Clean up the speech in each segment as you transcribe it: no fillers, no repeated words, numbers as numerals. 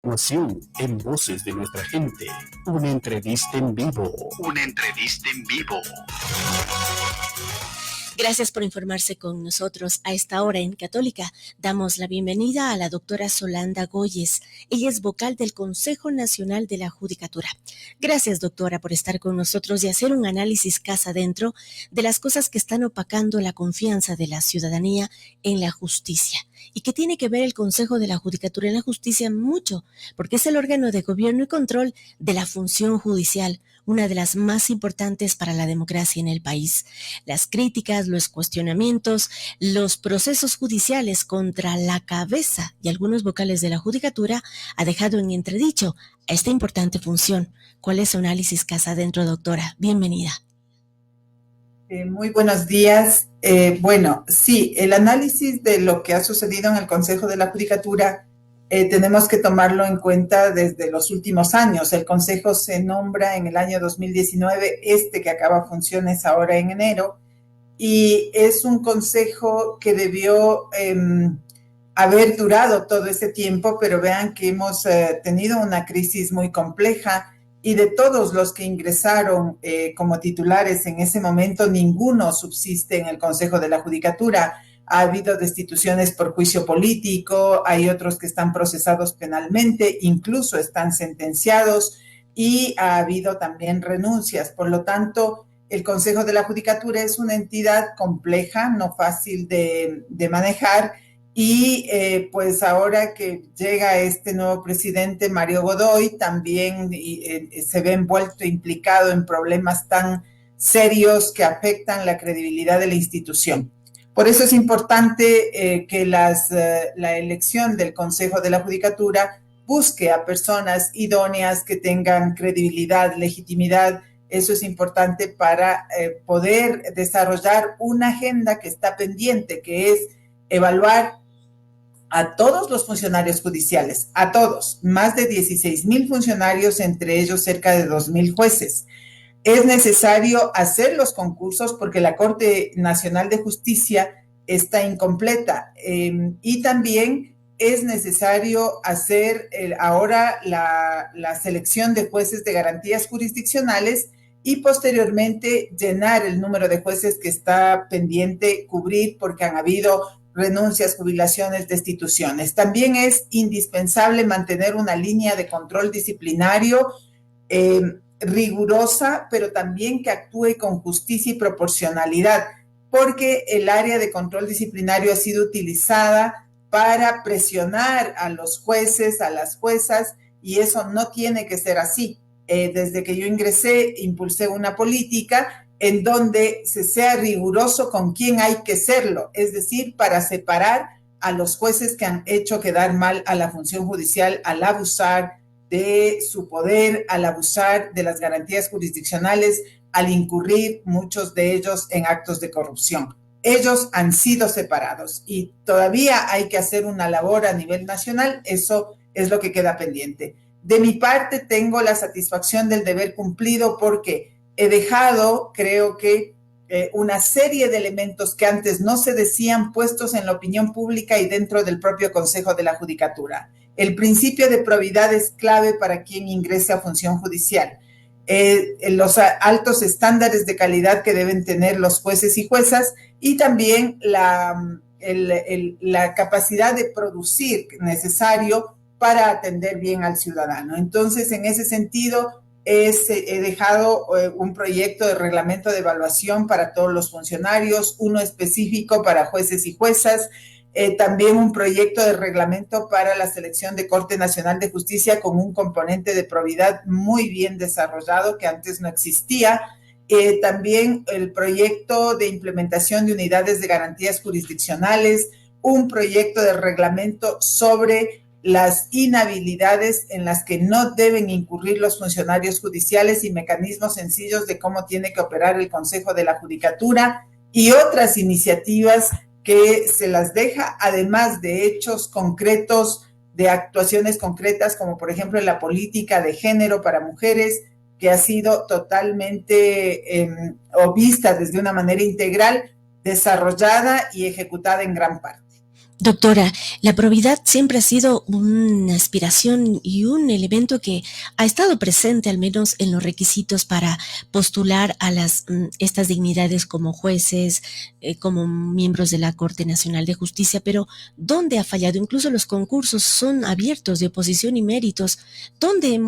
continuación, en Voces de Nuestra Gente, una entrevista en vivo. Una entrevista en vivo. Gracias por informarse con nosotros a esta hora en Católica. Damos la bienvenida a la doctora Solanda Goyes. Ella es vocal del Consejo Nacional de la Judicatura. Gracias, doctora, por estar con nosotros y hacer un análisis casa adentro de las cosas que están opacando la confianza de la ciudadanía en la justicia. ¿Y qué tiene que ver el Consejo de la Judicatura en la justicia? Mucho, porque es el órgano de gobierno y control de la función judicial, una de las más importantes para la democracia en el país. Las críticas, los cuestionamientos, los procesos judiciales contra la cabeza y algunos vocales de la judicatura ha dejado en entredicho a esta importante función. ¿Cuál es su análisis casa adentro, doctora? Bienvenida. Muy buenos días. Bueno, sí, el análisis de lo que ha sucedido en el Consejo de la Judicatura tenemos que tomarlo en cuenta desde los últimos años. El Consejo se nombra en el año 2019, que acaba funciones ahora en enero, y es un consejo que debió haber durado todo ese tiempo, pero vean que hemos tenido una crisis muy compleja. Y de todos los que ingresaron como titulares en ese momento, ninguno subsiste en el Consejo de la Judicatura. Ha habido destituciones por juicio político, hay otros que están procesados penalmente, incluso están sentenciados, y ha habido también renuncias. Por lo tanto, el Consejo de la Judicatura es una entidad compleja, no fácil de manejar. Y pues ahora que llega este nuevo presidente, Mario Godoy, también se ve envuelto, implicado en problemas tan serios que afectan la credibilidad de la institución. Por eso es importante que la elección del Consejo de la Judicatura busque a personas idóneas que tengan credibilidad, legitimidad. Eso es importante para poder desarrollar una agenda que está pendiente, que es evaluar a todos los funcionarios judiciales, a todos, más de 16,000 funcionarios, entre ellos cerca de 2,000 jueces. Es necesario hacer los concursos porque la Corte Nacional de Justicia está incompleta, y también es necesario hacer ahora la selección de jueces de garantías jurisdiccionales y posteriormente llenar el número de jueces que está pendiente cubrir porque han habido renuncias, jubilaciones, destituciones. También es indispensable mantener una línea de control disciplinario rigurosa, pero también que actúe con justicia y proporcionalidad, porque el área de control disciplinario ha sido utilizada para presionar a los jueces, a las juezas, y eso no tiene que ser así. Desde que yo ingresé, impulsé una política en donde se sea riguroso con quién hay que serlo, es decir, para separar a los jueces que han hecho quedar mal a la función judicial al abusar de su poder, al abusar de las garantías jurisdiccionales, al incurrir muchos de ellos en actos de corrupción. Ellos han sido separados y todavía hay que hacer una labor a nivel nacional. Eso es lo que queda pendiente. De mi parte, tengo la satisfacción del deber cumplido porque he dejado, creo que, una serie de elementos que antes no se decían puestos en la opinión pública y dentro del propio Consejo de la Judicatura. El principio de probidad es clave para quien ingrese a función judicial. Los altos estándares de calidad que deben tener los jueces y juezas y también la capacidad de producir necesario para atender bien al ciudadano. Entonces, en ese sentido, he dejado un proyecto de reglamento de evaluación para todos los funcionarios, uno específico para jueces y juezas, también un proyecto de reglamento para la selección de Corte Nacional de Justicia con un componente de probidad muy bien desarrollado que antes no existía. También el proyecto de implementación de unidades de garantías jurisdiccionales, un proyecto de reglamento sobre las inhabilidades en las que no deben incurrir los funcionarios judiciales y mecanismos sencillos de cómo tiene que operar el Consejo de la Judicatura y otras iniciativas que se las deja, además de hechos concretos, de actuaciones concretas, como por ejemplo la política de género para mujeres, que ha sido totalmente o vista desde una manera integral, desarrollada y ejecutada en gran parte. Doctora, la probidad siempre ha sido una aspiración y un elemento que ha estado presente al menos en los requisitos para postular a estas dignidades como jueces, como miembros de la Corte Nacional de Justicia, pero ¿dónde ha fallado? Incluso los concursos son abiertos de oposición y méritos. ¿Dónde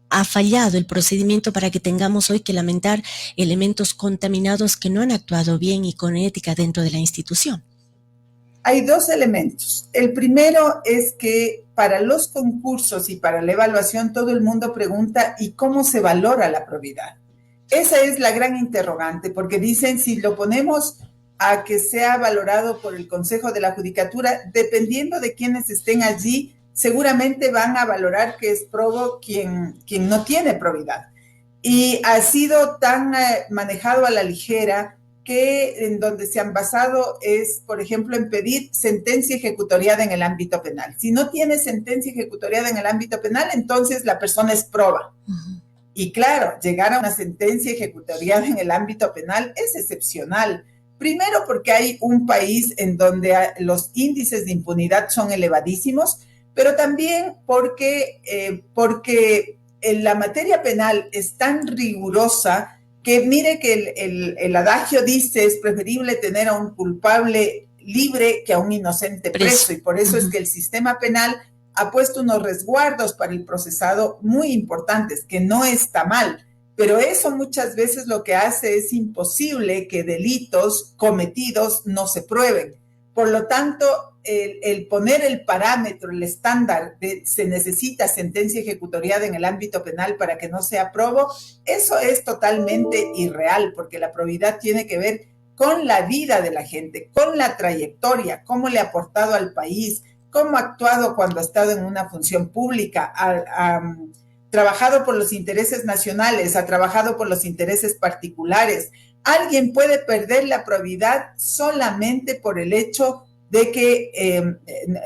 ha fallado el procedimiento para que tengamos hoy que lamentar elementos contaminados que no han actuado bien y con ética dentro de la institución? Hay dos elementos. El primero es que para los concursos y para la evaluación todo el mundo pregunta ¿y cómo se valora la probidad? Esa es la gran interrogante, porque dicen si lo ponemos a que sea valorado por el Consejo de la Judicatura, dependiendo de quienes estén allí, seguramente van a valorar que es probo quien no tiene probidad. Y ha sido tan manejado a la ligera que en donde se han basado es, por ejemplo, en pedir sentencia ejecutoriada en el ámbito penal. Si no tiene sentencia ejecutoriada en el ámbito penal, entonces la persona es proba. Y claro, llegar a una sentencia ejecutoriada en el ámbito penal es excepcional. Primero porque hay un país en donde los índices de impunidad son elevadísimos, pero también porque la materia penal es tan rigurosa que mire que el adagio dice es preferible tener a un culpable libre que a un inocente preso, y por eso es que el sistema penal ha puesto unos resguardos para el procesado muy importantes, que no está mal, pero eso muchas veces lo que hace es imposible que delitos cometidos no se prueben. Por lo tanto, el poner el parámetro, el estándar de se necesita sentencia ejecutoriada en el ámbito penal para que no sea probo, eso es totalmente irreal, porque la probidad tiene que ver con la vida de la gente, con la trayectoria, cómo le ha aportado al país, cómo ha actuado cuando ha estado en una función pública, ha trabajado por los intereses nacionales, ha trabajado por los intereses particulares. Alguien puede perder la probidad solamente por el hecho de que,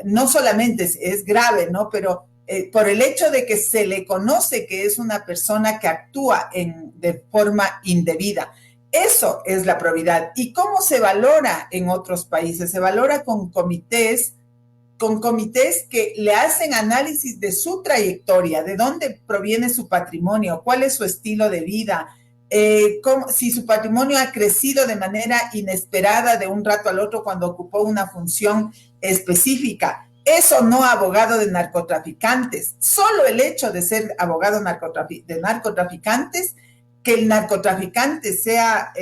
no solamente es grave, ¿no? Pero por el hecho de que se le conoce que es una persona que actúa de forma indebida. Eso es la probidad. ¿Y cómo se valora en otros países? Se valora con comités que le hacen análisis de su trayectoria, de dónde proviene su patrimonio, cuál es su estilo de vida, si su patrimonio ha crecido de manera inesperada de un rato al otro cuando ocupó una función específica. Eso no abogado de narcotraficantes. Solo el hecho de ser abogado de narcotraficantes, que el narcotraficante sea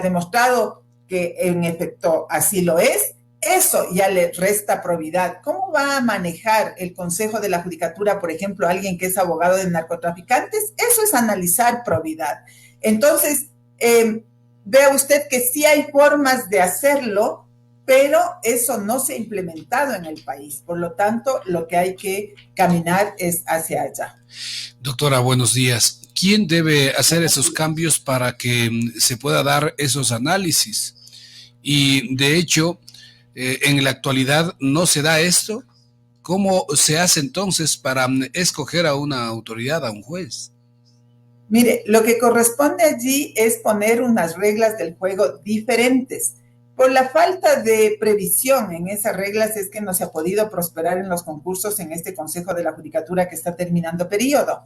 demostrado que en efecto así lo es, eso ya le resta probidad. ¿Cómo va a manejar el Consejo de la Judicatura, por ejemplo, a alguien que es abogado de narcotraficantes? Eso es analizar probidad. Entonces, vea usted que sí hay formas de hacerlo, pero eso no se ha implementado en el país. Por lo tanto, lo que hay que caminar es hacia allá. Doctora, buenos días. ¿Quién debe hacer esos cambios para que se pueda dar esos análisis? Y de hecho, en la actualidad no se da esto. ¿Cómo se hace entonces para escoger a una autoridad, a un juez? Mire, lo que corresponde allí es poner unas reglas del juego diferentes. Por la falta de previsión en esas reglas es que no se ha podido prosperar en los concursos en este Consejo de la Judicatura que está terminando periodo.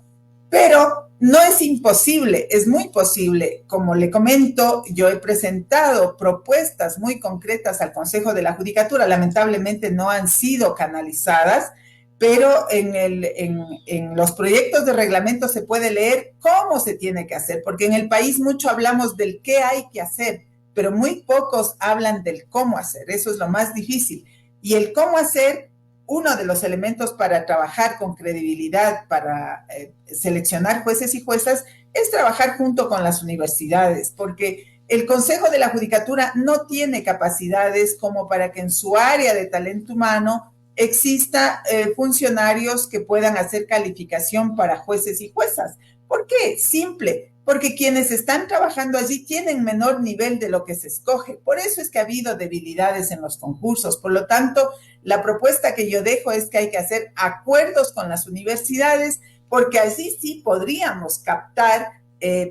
Pero no es imposible, es muy posible. Como le comento, yo he presentado propuestas muy concretas al Consejo de la Judicatura. Lamentablemente no han sido canalizadas, pero en los proyectos de reglamento se puede leer cómo se tiene que hacer, porque en el país mucho hablamos del qué hay que hacer, pero muy pocos hablan del cómo hacer. Eso es lo más difícil. Y el cómo hacer, uno de los elementos para trabajar con credibilidad, para seleccionar jueces y juezas, es trabajar junto con las universidades, porque el Consejo de la Judicatura no tiene capacidades como para que en su área de talento humano exista funcionarios que puedan hacer calificación para jueces y juezas. ¿Por qué? Simple, porque quienes están trabajando allí tienen menor nivel de lo que se escoge. Por eso es que ha habido debilidades en los concursos. Por lo tanto, la propuesta que yo dejo es que hay que hacer acuerdos con las universidades, porque así sí podríamos captar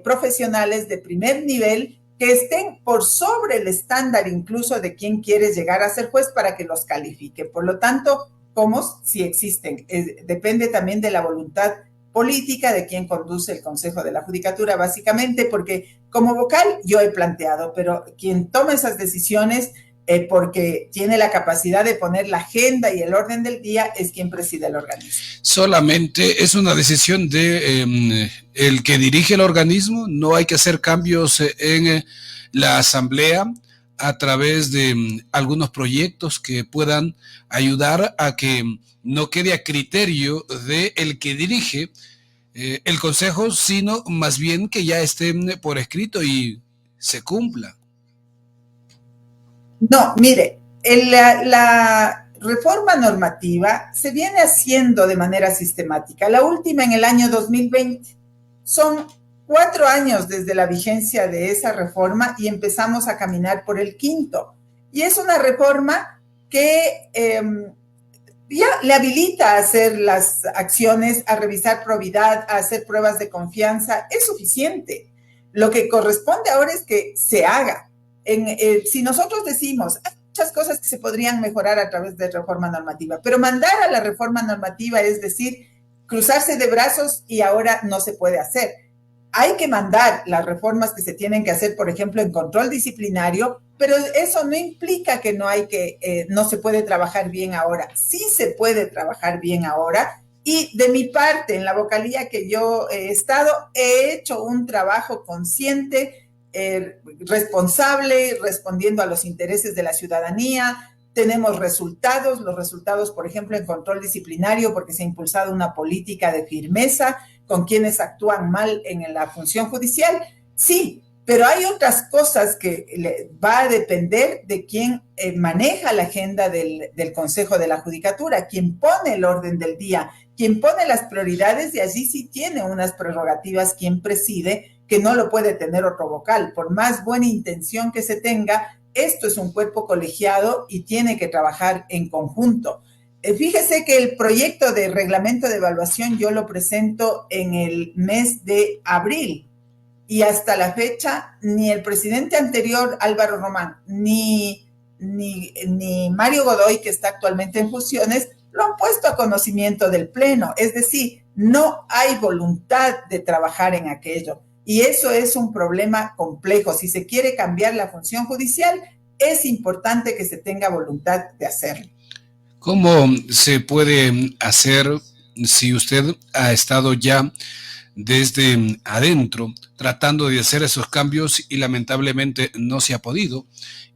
profesionales de primer nivel que estén por sobre el estándar incluso de quien quiere llegar a ser juez para que los califique. Por lo tanto, ¿cómo? Si existen. Depende también de la voluntad política de quien conduce el Consejo de la Judicatura, básicamente, porque como vocal yo he planteado, pero quien toma esas decisiones porque tiene la capacidad de poner la agenda y el orden del día es quien preside el organismo. Solamente es una decisión de el que dirige el organismo, no hay que hacer cambios en la asamblea a través de algunos proyectos que puedan ayudar a que no quede a criterio de el que dirige el consejo, sino más bien que ya esté por escrito y se cumpla. No, mire, la reforma normativa se viene haciendo de manera sistemática. La última en el año 2020. Son 4 años desde la vigencia de esa reforma y empezamos a caminar por el 5º. Y es una reforma que ya le habilita a hacer las acciones, a revisar probidad, a hacer pruebas de confianza. Es suficiente. Lo que corresponde ahora es que se haga. Si nosotros decimos, hay muchas cosas que se podrían mejorar a través de reforma normativa, pero mandar a la reforma normativa es decir, cruzarse de brazos y ahora no se puede hacer. Hay que mandar las reformas que se tienen que hacer, por ejemplo, en control disciplinario, pero eso no implica que no se puede trabajar bien ahora. Sí se puede trabajar bien ahora. Y de mi parte, en la vocalía que yo he estado, he hecho un trabajo consciente, responsable, respondiendo a los intereses de la ciudadanía. Tenemos resultados, los resultados, por ejemplo, en control disciplinario, porque se ha impulsado una política de firmeza con quienes actúan mal en la función judicial. Sí, pero hay otras cosas que va a depender de quién maneja la agenda del Consejo de la Judicatura, quien pone el orden del día, quien pone las prioridades, y allí sí tiene unas prerrogativas quien preside, que no lo puede tener otro vocal. Por más buena intención que se tenga, esto es un cuerpo colegiado y tiene que trabajar en conjunto. Fíjese que el proyecto de reglamento de evaluación yo lo presento en el mes de abril y hasta la fecha ni el presidente anterior, Álvaro Román, ni Mario Godoy, que está actualmente en funciones, lo han puesto a conocimiento del Pleno. Es decir, no hay voluntad de trabajar en aquello. Y eso es un problema complejo. Si se quiere cambiar la función judicial, es importante que se tenga voluntad de hacerlo. ¿Cómo se puede hacer si usted ha estado ya desde adentro tratando de hacer esos cambios y lamentablemente no se ha podido?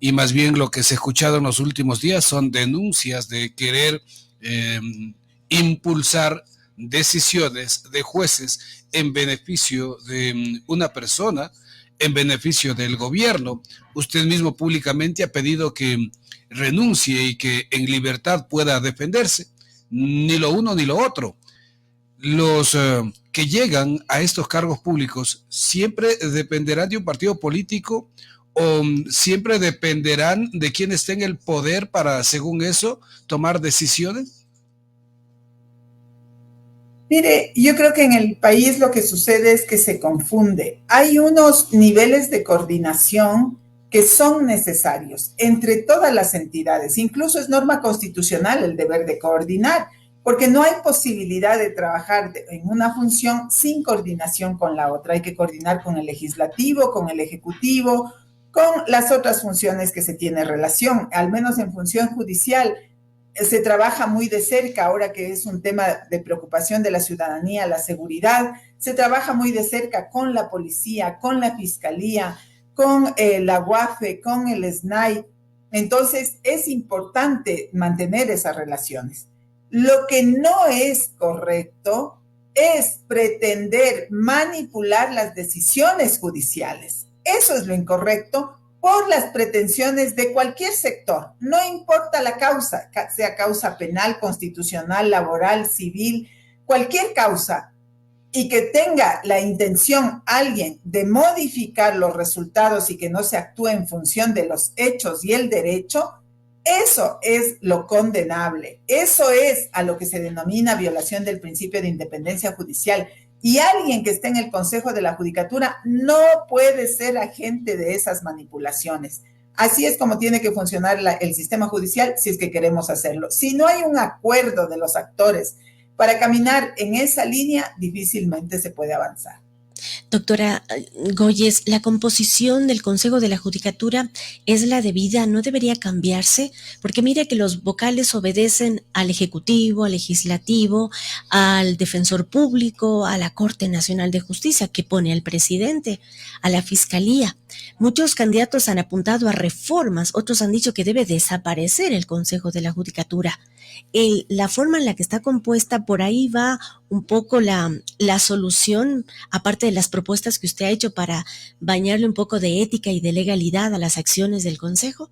Y más bien lo que se ha escuchado en los últimos días son denuncias de querer impulsar decisiones de jueces en beneficio de una persona, en beneficio del gobierno. Usted mismo públicamente ha pedido que renuncie y que en libertad pueda defenderse. Ni lo uno ni lo otro. Los que llegan a estos cargos públicos siempre dependerán de un partido político o siempre dependerán de quien esté en el poder para, según eso, tomar decisiones. Mire, yo creo que en el país lo que sucede es que se confunde. Hay unos niveles de coordinación que son necesarios entre todas las entidades. Incluso es norma constitucional el deber de coordinar, porque no hay posibilidad de trabajar en una función sin coordinación con la otra. Hay que coordinar con el legislativo, con el ejecutivo, con las otras funciones que se tiene relación, al menos en función judicial. Se trabaja muy de cerca, ahora que es un tema de preocupación de la ciudadanía, la seguridad, se trabaja muy de cerca con la policía, con la fiscalía, con la UAFE, con el SNAI. Entonces, es importante mantener esas relaciones. Lo que no es correcto es pretender manipular las decisiones judiciales. Eso es lo incorrecto, por las pretensiones de cualquier sector, no importa la causa, sea causa penal, constitucional, laboral, civil, cualquier causa, y que tenga la intención alguien de modificar los resultados y que no se actúe en función de los hechos y el derecho, eso es lo condenable. Eso es a lo que se denomina violación del principio de independencia judicial. Y alguien que esté en el Consejo de la Judicatura no puede ser agente de esas manipulaciones. Así es como tiene que funcionar el sistema judicial si es que queremos hacerlo. Si no hay un acuerdo de los actores para caminar en esa línea, difícilmente se puede avanzar. Doctora Goyes, ¿la composición del Consejo de la Judicatura es la debida? ¿No debería cambiarse? Porque mire que los vocales obedecen al Ejecutivo, al Legislativo, al Defensor Público, a la Corte Nacional de Justicia, que pone al presidente, a la Fiscalía. Muchos candidatos han apuntado a reformas, otros han dicho que debe desaparecer el Consejo de la Judicatura. La forma en la que está compuesta, por ahí va un poco la solución, aparte de las propuestas que usted ha hecho para bañarle un poco de ética y de legalidad a las acciones del Consejo.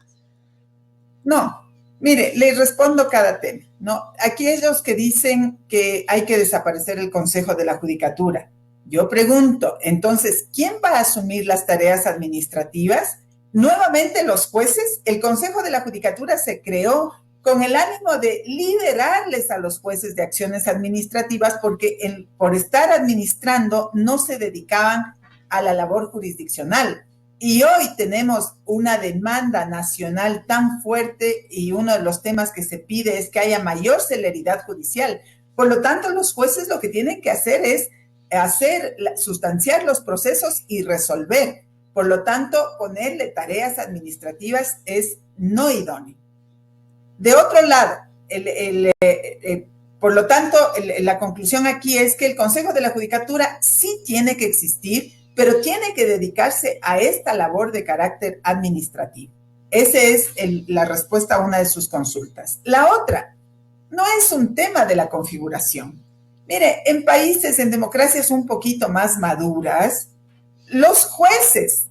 No, mire, le respondo cada tema, ¿no? Aquellos que dicen que hay que desaparecer el Consejo de la Judicatura. Yo pregunto, entonces, ¿quién va a asumir las tareas administrativas? Nuevamente los jueces. El Consejo de la Judicatura se creó con el ánimo de liberarles a los jueces de acciones administrativas porque por estar administrando no se dedicaban a la labor jurisdiccional. Y hoy tenemos una demanda nacional tan fuerte y uno de los temas que se pide es que haya mayor celeridad judicial. Por lo tanto, los jueces lo que tienen que hacer es sustanciar los procesos y resolver. Por lo tanto, ponerle tareas administrativas es no idóneo. De otro lado, por lo tanto, la conclusión aquí es que el Consejo de la Judicatura sí tiene que existir, pero tiene que dedicarse a esta labor de carácter administrativo. Esa es la respuesta a una de sus consultas. La otra, no es un tema de la configuración. Mire, en países, en democracias un poquito más maduras, los jueces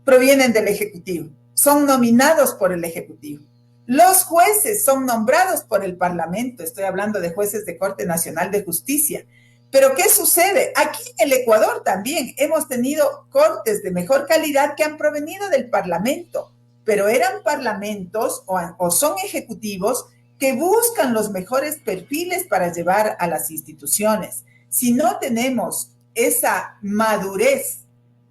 provienen del Ejecutivo, son nominados por el Ejecutivo. Los jueces son nombrados por el Parlamento, estoy hablando de jueces de Corte Nacional de Justicia. Pero ¿qué sucede? Aquí en el Ecuador también hemos tenido cortes de mejor calidad que han provenido del Parlamento, pero eran parlamentos o son ejecutivos que buscan los mejores perfiles para llevar a las instituciones. Si no tenemos esa madurez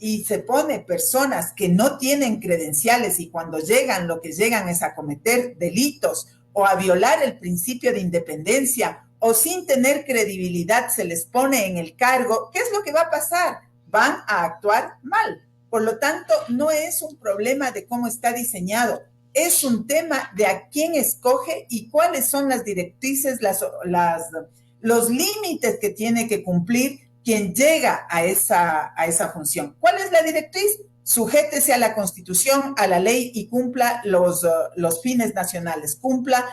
y se pone personas que no tienen credenciales y cuando llegan lo que llegan es a cometer delitos o a violar el principio de independencia o sin tener credibilidad se les pone en el cargo, ¿qué es lo que va a pasar? Van a actuar mal. Por lo tanto, no es un problema de cómo está diseñado, es un tema de a quién escoge y cuáles son las directrices, los límites que tiene que cumplir quien llega a esa función. ¿Cuál es la directriz? Sujétese a la Constitución, a la ley y cumpla los fines nacionales, cumpla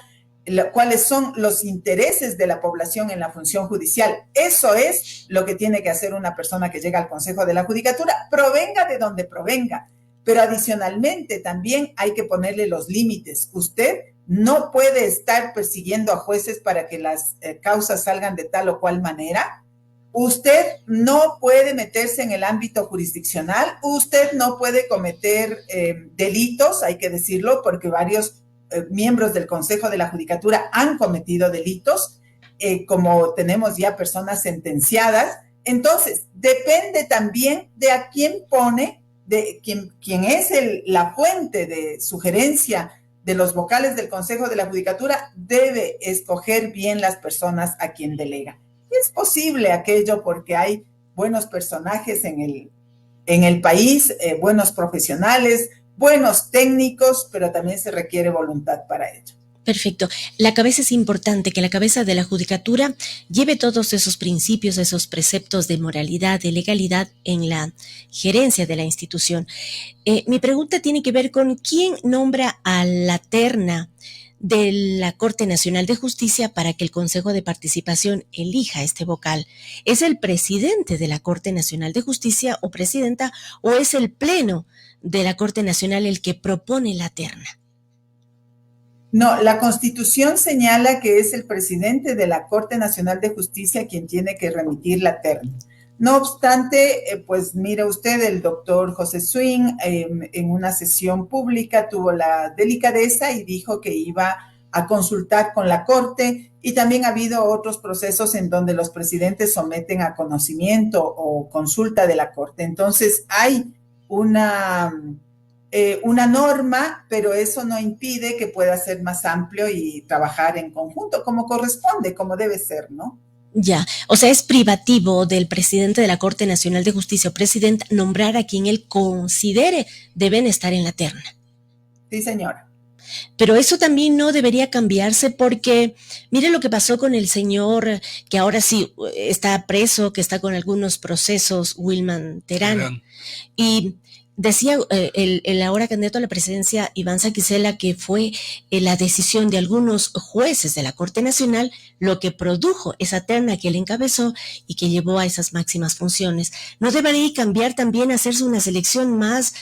cuáles son los intereses de la población en la función judicial. Eso es lo que tiene que hacer una persona que llega al Consejo de la Judicatura, provenga de donde provenga. Pero adicionalmente también hay que ponerle los límites. Usted no puede estar persiguiendo a jueces para que las causas salgan de tal o cual manera. Usted no puede meterse en el ámbito jurisdiccional. Usted no puede cometer delitos, hay que decirlo, porque varios miembros del Consejo de la Judicatura han cometido delitos, como tenemos ya personas sentenciadas. Entonces, depende también de a quién pone, de quién es la fuente de sugerencia de los vocales del Consejo de la Judicatura, debe escoger bien las personas a quien delega. Es posible aquello porque hay buenos personajes en el país, buenos profesionales, buenos técnicos, pero también se requiere voluntad para ello. Perfecto. La cabeza es importante, que la cabeza de la judicatura lleve todos esos principios, esos preceptos de moralidad, de legalidad en la gerencia de la institución. Mi pregunta tiene que ver con quién nombra a la terna de la Corte Nacional de Justicia para que el Consejo de Participación elija este vocal. ¿Es el presidente de la Corte Nacional de Justicia o presidenta o es el Pleno de la Corte Nacional el que propone la terna? No, la Constitución señala que es el presidente de la Corte Nacional de Justicia quien tiene que remitir la terna. No obstante, pues mire usted, el doctor José Swing en una sesión pública tuvo la delicadeza y dijo que iba a consultar con la Corte, y también ha habido otros procesos en donde los presidentes someten a conocimiento o consulta de la Corte. Entonces hay una norma, pero eso no impide que pueda ser más amplio y trabajar en conjunto, como corresponde, como debe ser, ¿no? Ya, o sea, es privativo del presidente de la Corte Nacional de Justicia o presidenta nombrar a quien él considere deben estar en la terna. Sí, señora. Pero eso también no debería cambiarse porque, mire lo que pasó con el señor que ahora sí está preso, que está con algunos procesos, Wilman Terán. Y decía el ahora candidato a la presidencia, Iván Saquicela, que fue la decisión de algunos jueces de la Corte Nacional lo que produjo esa terna que él encabezó y que llevó a esas máximas funciones. ¿No debería cambiar también, hacerse una selección más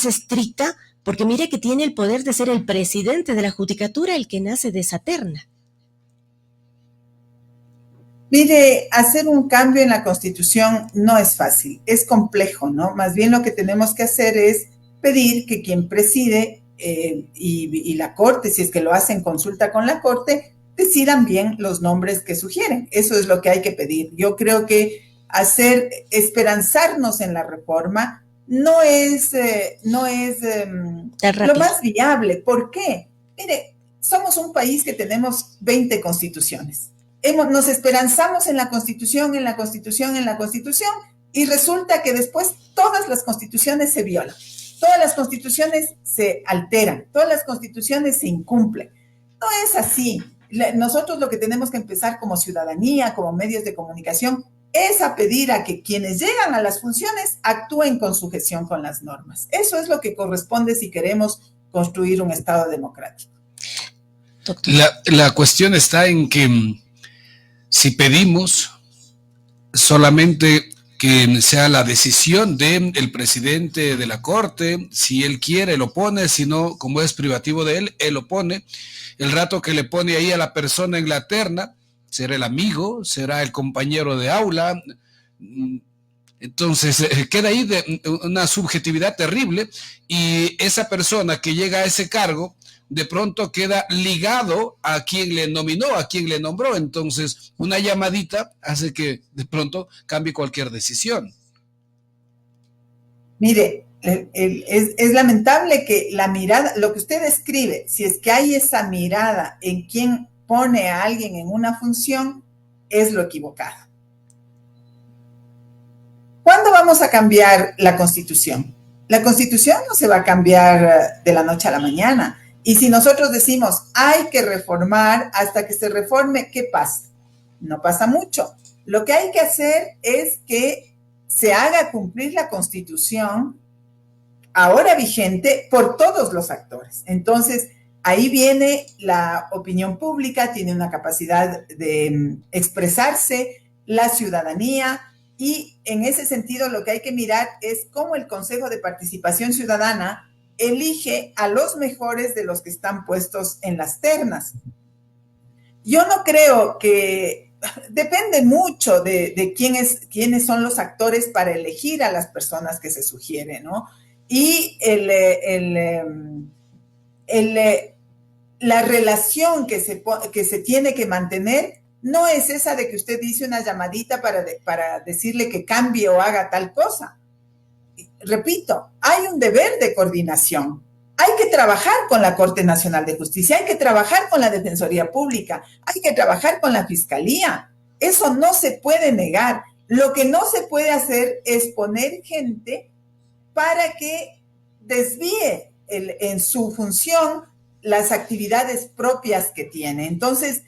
estricta? Porque mire que tiene el poder de ser el presidente de la Judicatura el que nace de esa terna. Mire, hacer un cambio en la Constitución no es fácil, es complejo, ¿no? Más bien lo que tenemos que hacer es pedir que quien preside y la Corte, si es que lo hacen consulta con la Corte, decidan bien los nombres que sugieren. Eso es lo que hay que pedir. Yo creo que esperanzarnos en la reforma no es lo más viable. ¿Por qué? Mire, somos un país que tenemos 20 constituciones. Nos esperanzamos en la Constitución, y resulta que después todas las constituciones se violan, todas las constituciones se alteran, todas las constituciones se incumplen. No es así. Nosotros lo que tenemos que empezar como ciudadanía, como medios de comunicación, es a pedir a que quienes llegan a las funciones actúen con sujeción con las normas. Eso es lo que corresponde si queremos construir un Estado democrático. La cuestión está en que si pedimos solamente que sea la decisión del presidente de la Corte, si él quiere lo pone, si no, como es privativo de él, él lo pone. El rato que le pone ahí a la persona en la terna, será el amigo, será el compañero de aula. Entonces queda ahí una subjetividad terrible, y esa persona que llega a ese cargo de pronto queda ligado a quien le nominó, a quien le nombró. Entonces una llamadita hace que de pronto cambie cualquier decisión. Mire, es lamentable que la mirada, lo que usted describe, si es que hay esa mirada en quien pone a alguien en una función, es lo equivocado. ¿Cuándo vamos a cambiar la Constitución? La Constitución no se va a cambiar de la noche a la mañana. Y si nosotros decimos, hay que reformar, hasta que se reforme, ¿qué pasa? No pasa mucho. Lo que hay que hacer es que se haga cumplir la Constitución ahora vigente por todos los actores. Entonces, ahí viene la opinión pública, tiene una capacidad de expresarse, la ciudadanía, y en ese sentido lo que hay que mirar es cómo el Consejo de Participación Ciudadana elige a los mejores de los que están puestos en las ternas. Yo no creo que... Depende mucho de quiénes son los actores para elegir a las personas que se sugieren, ¿no? Y la relación que se tiene que mantener no es esa de que usted dice una llamadita para decirle que cambie o haga tal cosa. Repito, hay un deber de coordinación. Hay que trabajar con la Corte Nacional de Justicia, hay que trabajar con la Defensoría Pública, hay que trabajar con la Fiscalía. Eso no se puede negar. Lo que no se puede hacer es poner gente para que desvíe en su función las actividades propias que tiene. Entonces,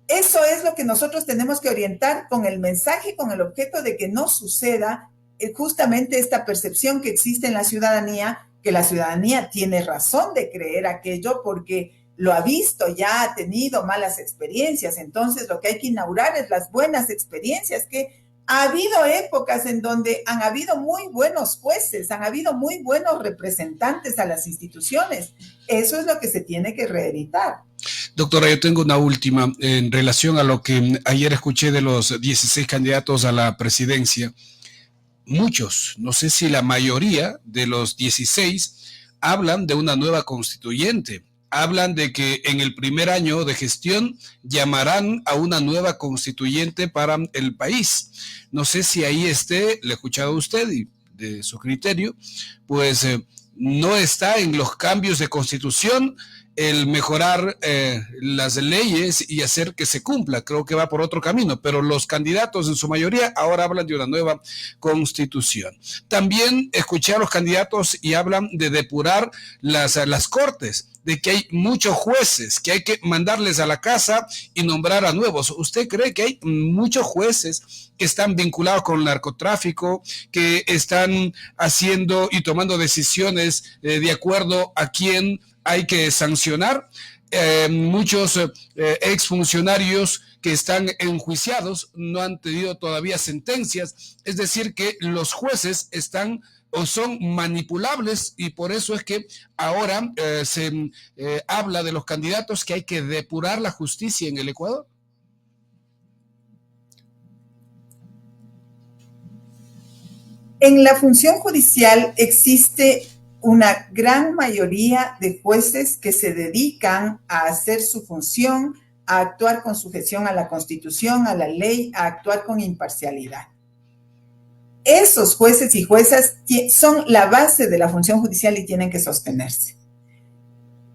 eso es lo que nosotros tenemos que orientar con el mensaje, con el objeto de que no suceda justamente esta percepción que existe en la ciudadanía, que la ciudadanía tiene razón de creer aquello porque lo ha visto, ya ha tenido malas experiencias. Entonces, lo que hay que inaugurar es las buenas experiencias, que ha habido épocas en donde han habido muy buenos jueces, han habido muy buenos representantes a las instituciones. Eso es lo que se tiene que reeditar. Doctora, yo tengo una última en relación a lo que ayer escuché de los 16 candidatos a la presidencia. Muchos, no sé si la mayoría de los 16, hablan de una nueva constituyente, hablan de que en el primer año de gestión llamarán a una nueva constituyente para el país. No sé si ahí esté, le he escuchado a usted y de su criterio, pues no está en los cambios de constitución el mejorar las leyes y hacer que se cumpla. Creo que va por otro camino, pero los candidatos en su mayoría ahora hablan de una nueva constitución. También escuché a los candidatos y hablan de depurar las cortes, de que hay muchos jueces, que hay que mandarles a la casa y nombrar a nuevos. ¿Usted cree que hay muchos jueces que están vinculados con el narcotráfico, que están haciendo y tomando decisiones de acuerdo a quién hay que sancionar? Muchos exfuncionarios que están enjuiciados no han tenido todavía sentencias, es decir, que los jueces están o son manipulables, y por eso es que ahora se habla de los candidatos que hay que depurar la justicia en el Ecuador. En la función judicial existe una gran mayoría de jueces que se dedican a hacer su función, a actuar con sujeción a la Constitución, a la ley, a actuar con imparcialidad. Esos jueces y juezas son la base de la función judicial y tienen que sostenerse.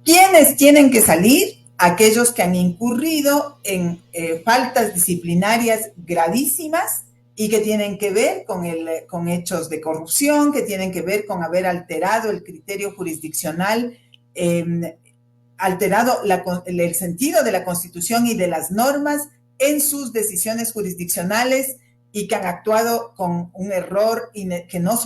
¿Quiénes tienen que salir? Aquellos que han incurrido en faltas disciplinarias gravísimas y que tienen que ver con hechos de corrupción, que tienen que ver con haber alterado el criterio jurisdiccional, alterado el sentido de la Constitución y de las normas en sus decisiones jurisdiccionales, y que han actuado con un error que no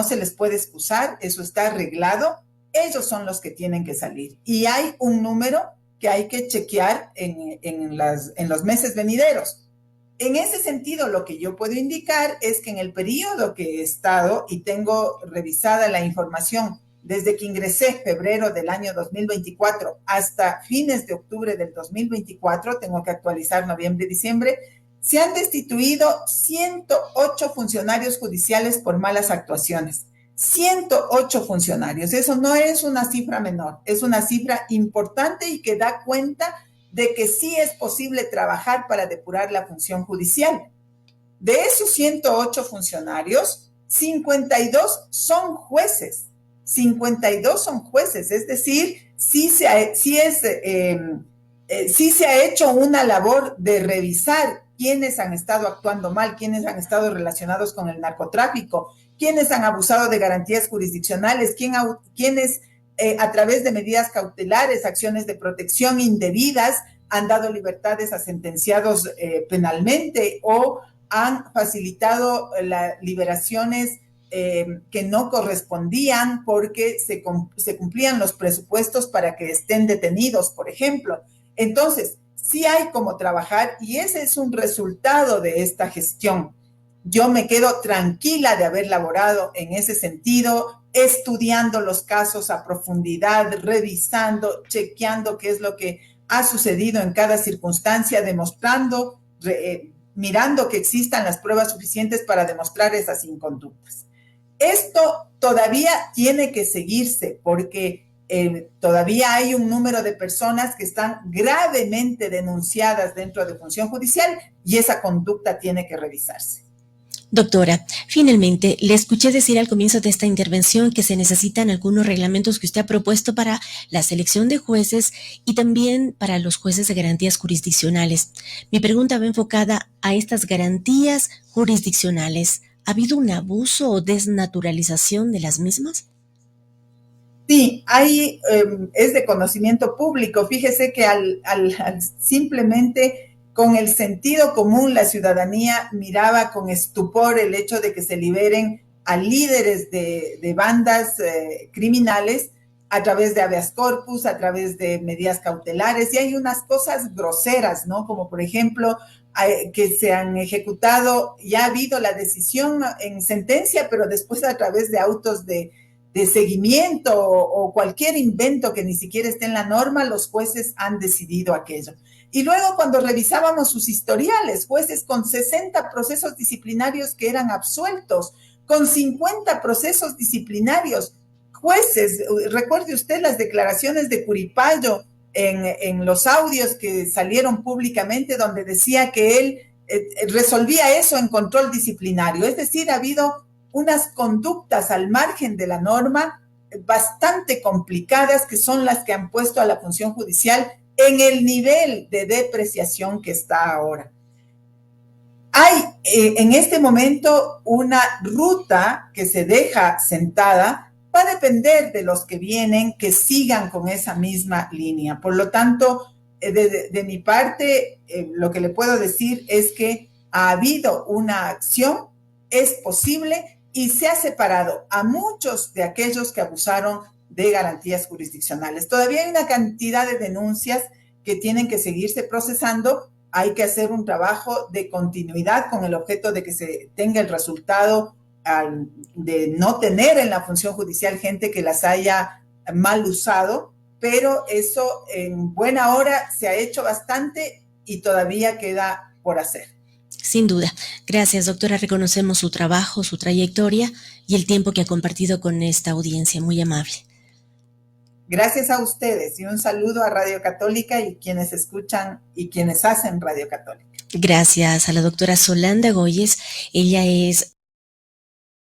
se les puede excusar. Eso está arreglado. Ellos son los que tienen que salir. Y hay un número que hay que chequear en los meses venideros. En ese sentido, lo que yo puedo indicar es que en el periodo que he estado, y tengo revisada la información desde que ingresé febrero del año 2024 hasta fines de octubre del 2024, tengo que actualizar noviembre y diciembre, se han destituido 108 funcionarios judiciales por malas actuaciones. 108 funcionarios. Eso no es una cifra menor, es una cifra importante y que da cuenta de que sí es posible trabajar para depurar la función judicial. De esos 108 funcionarios, 52 son jueces. 52 son jueces, es decir, sí se ha hecho una labor de revisar quiénes han estado actuando mal, quiénes han estado relacionados con el narcotráfico, quiénes han abusado de garantías jurisdiccionales, quiénes a través de medidas cautelares, acciones de protección indebidas, han dado libertades a sentenciados penalmente o han facilitado las liberaciones que no correspondían porque se cumplían los presupuestos para que estén detenidos, por ejemplo. Entonces, sí hay cómo trabajar y ese es un resultado de esta gestión. Yo me quedo tranquila de haber laborado en ese sentido, estudiando los casos a profundidad, revisando, chequeando qué es lo que ha sucedido en cada circunstancia, demostrando, mirando que existan las pruebas suficientes para demostrar esas inconductas. Esto todavía tiene que seguirse porque todavía hay un número de personas que están gravemente denunciadas dentro de función judicial y esa conducta tiene que revisarse. Doctora, finalmente, le escuché decir al comienzo de esta intervención que se necesitan algunos reglamentos que usted ha propuesto para la selección de jueces y también para los jueces de garantías jurisdiccionales. Mi pregunta va enfocada a estas garantías jurisdiccionales. ¿Ha habido un abuso o desnaturalización de las mismas? Sí, ahí es de conocimiento público. Fíjese que al simplemente con el sentido común la ciudadanía miraba con estupor el hecho de que se liberen a líderes de bandas criminales a través de habeas corpus, a través de medidas cautelares, y hay unas cosas groseras, ¿no? Como por ejemplo que se han ejecutado, ya ha habido la decisión en sentencia, pero después a través de autos de seguimiento o cualquier invento que ni siquiera esté en la norma, los jueces han decidido aquello. Y luego cuando revisábamos sus historiales, jueces con 60 procesos disciplinarios que eran absueltos, con 50 procesos disciplinarios, jueces, recuerde usted las declaraciones de Curipallo en los audios que salieron públicamente donde decía que él resolvía eso en control disciplinario. Es decir, ha habido unas conductas al margen de la norma bastante complicadas que son las que han puesto a la función judicial en el nivel de depreciación que está ahora. Hay en este momento una ruta que se deja sentada, va a depender de los que vienen que sigan con esa misma línea. Por lo tanto, de mi parte, lo que le puedo decir es que ha habido una acción, es posible y se ha separado a muchos de aquellos que abusaron de garantías jurisdiccionales. Todavía hay una cantidad de denuncias que tienen que seguirse procesando. Hay que hacer un trabajo de continuidad con el objeto de que se tenga el resultado de no tener en la función judicial gente que las haya mal usado, pero eso en buena hora se ha hecho bastante y todavía queda por hacer. Sin duda. Gracias, doctora. Reconocemos su trabajo, su trayectoria y el tiempo que ha compartido con esta audiencia. Muy amable. Gracias a ustedes y un saludo a Radio Católica y quienes escuchan y quienes hacen Radio Católica. Gracias a la doctora Solanda Goyes. Ella es